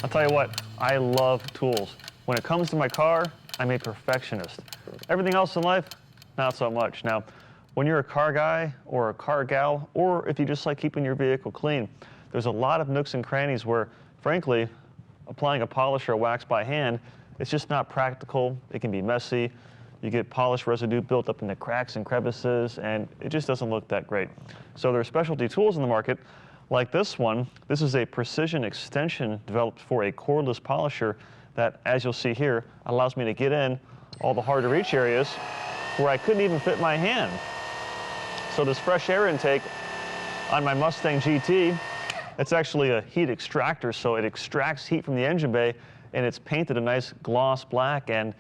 I'll tell you what, I love tools. When it comes to my car, I'm a perfectionist. Everything else in life, not so much. Now, when you're a car guy or a car gal, or if you just like keeping your vehicle clean, there's a lot of nooks and crannies where, frankly, applying a polish or a wax by hand, it's just not practical. It can be messy. You get polish residue built up in the cracks and crevices, and it just doesn't look that great. So there are specialty tools in the market, like this one. This is a precision extension developed for a cordless polisher that, as you'll see here, allows me to get in all the hard to reach areas where I couldn't even fit my hand. So this fresh air intake on my Mustang GT, it's actually a heat extractor, so it extracts heat from the engine bay, and it's painted a nice gloss black. And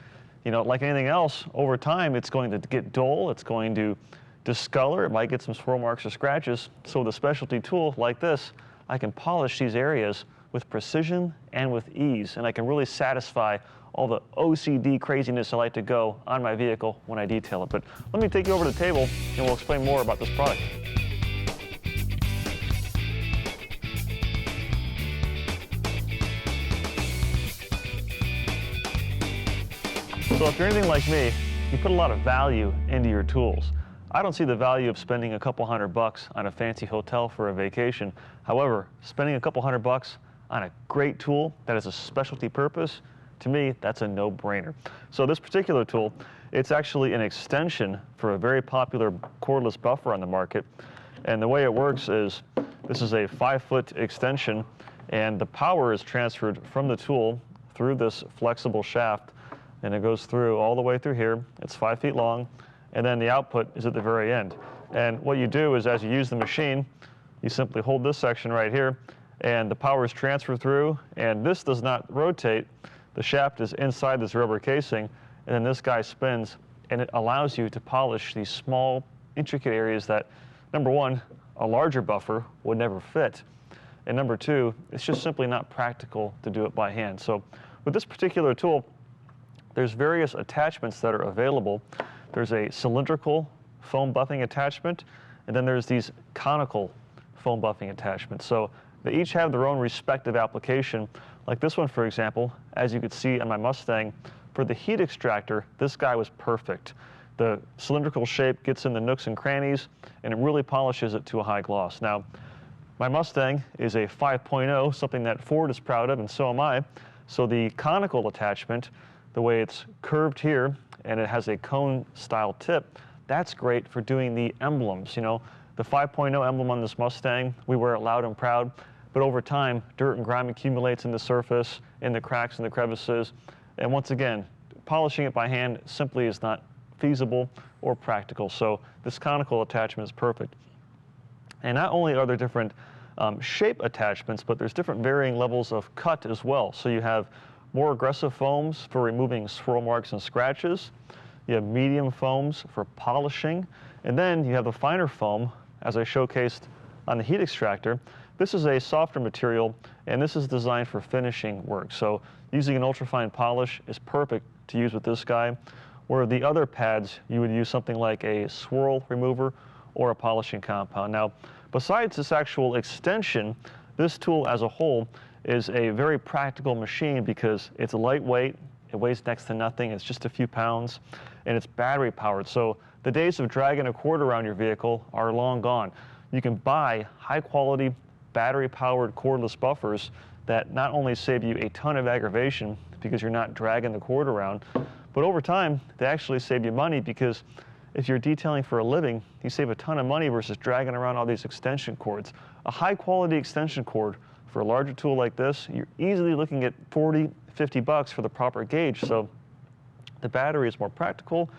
you know, like anything else, over time it's going to get dull, it's going to discolor, it might get some swirl marks or scratches. So with a specialty tool like this, I can polish these areas with precision and with ease, and I can really satisfy all the OCD craziness I like to go on my vehicle when I detail it. But let me take you over to the table and we'll explain more about this product. So if you're anything like me, you put a lot of value into your tools. I don't see the value of spending a couple $100 on a fancy hotel for a vacation. However, spending a couple $100 on a great tool that has a specialty purpose, to me, that's a no-brainer. So this particular tool, it's actually an extension for a very popular cordless buffer on the market. And the way it works is, this is a 5-foot extension, and the power is transferred from the tool through this flexible shaft, and it goes through all the way through here. It's 5 feet long, and then the output is at the very end. And what you do is, as you use the machine, you simply hold this section right here, and the power is transferred through, and this does not rotate. The shaft is inside this rubber casing, and then this guy spins, and it allows you to polish these small, intricate areas that, number one, a larger buffer would never fit, and number two, it's just simply not practical to do it by hand. So with this particular tool, there's various attachments that are available. There's a cylindrical foam buffing attachment, and then there's these conical foam buffing attachments. So they each have their own respective application. Like this one, for example, as you could see on my Mustang, for the heat extractor, this guy was perfect. The cylindrical shape gets in the nooks and crannies, and it really polishes it to a high gloss. Now, my Mustang is a 5.0, something that Ford is proud of, and so am I. So the conical attachment, the way it's curved here, and it has a cone-style tip, that's great for doing the emblems. You know, the 5.0 emblem on this Mustang, we wear it loud and proud, but over time, dirt and grime accumulates in the surface, in the cracks and the crevices, and once again, polishing it by hand simply is not feasible or practical. So this conical attachment is perfect. And not only are there different shape attachments, but there's different varying levels of cut as well. So you have more aggressive foams for removing swirl marks and scratches. You have medium foams for polishing. And then you have the finer foam, as I showcased on the heat extractor. This is a softer material, and this is designed for finishing work. So using an ultrafine polish is perfect to use with this guy, where the other pads, you would use something like a swirl remover or a polishing compound. Now, besides this actual extension, this tool as a whole is a very practical machine because it's lightweight, it weighs next to nothing, it's just a few pounds, and it's battery powered. So the days of dragging a cord around your vehicle are long gone. You can buy high quality battery powered cordless buffers that not only save you a ton of aggravation because you're not dragging the cord around, but over time they actually save you money, because if you're detailing for a living, you save a ton of money versus dragging around all these extension cords. A high quality extension cord for a larger tool like this, you're easily looking at $40, $50 for the proper gauge. So the battery is more practical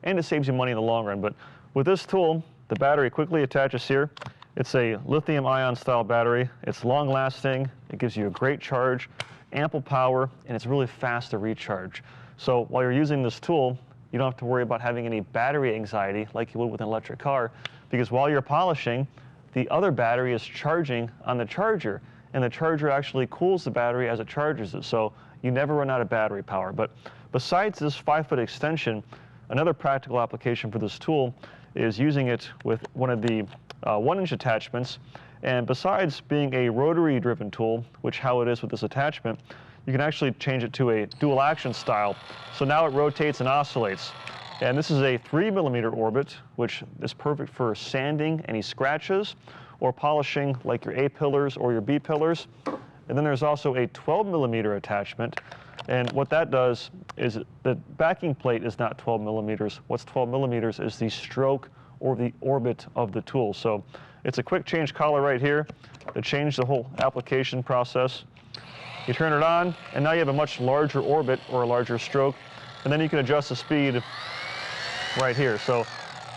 and it saves you money in the long run. But with this tool, the battery quickly attaches here. It's a lithium ion style battery. It's long lasting, it gives you a great charge, ample power, and it's really fast to recharge. So while you're using this tool, you don't have to worry about having any battery anxiety like you would with an electric car, because while you're polishing, the other battery is charging on the charger, and the charger actually cools the battery as it charges it, so you never run out of battery power. But besides this 5-foot extension, another practical application for this tool is using it with one of the 1-inch attachments, And besides being a rotary driven tool, which how it is with this attachment, you can actually change it to a dual action style. So now it rotates and oscillates. And this is a 3mm orbit, which is perfect for sanding any scratches or polishing like your A-pillars or your B-pillars. And then there's also a 12mm attachment. And what that does is the backing plate is not 12mm. What's 12mm is the stroke or the orbit of the tool. So it's a quick change collar right here to change the whole application process. You turn it on, and now you have a much larger orbit or a larger stroke, and then you can adjust the speed right here. So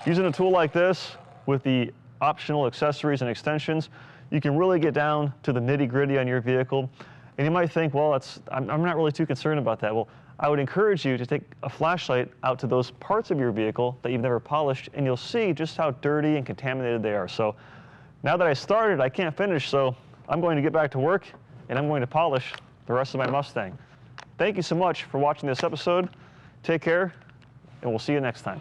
using a tool like this with the optional accessories and extensions, you can really get down to the nitty-gritty on your vehicle. And you might think, well, I'm not really too concerned about that. Well, I would encourage you to take a flashlight out to those parts of your vehicle that you've never polished, and you'll see just how dirty and contaminated they are. So now that I started, I can't finish, so I'm going to get back to work, and I'm going to polish the rest of my Mustang. Thank you so much for watching this episode. Take care, and we'll see you next time.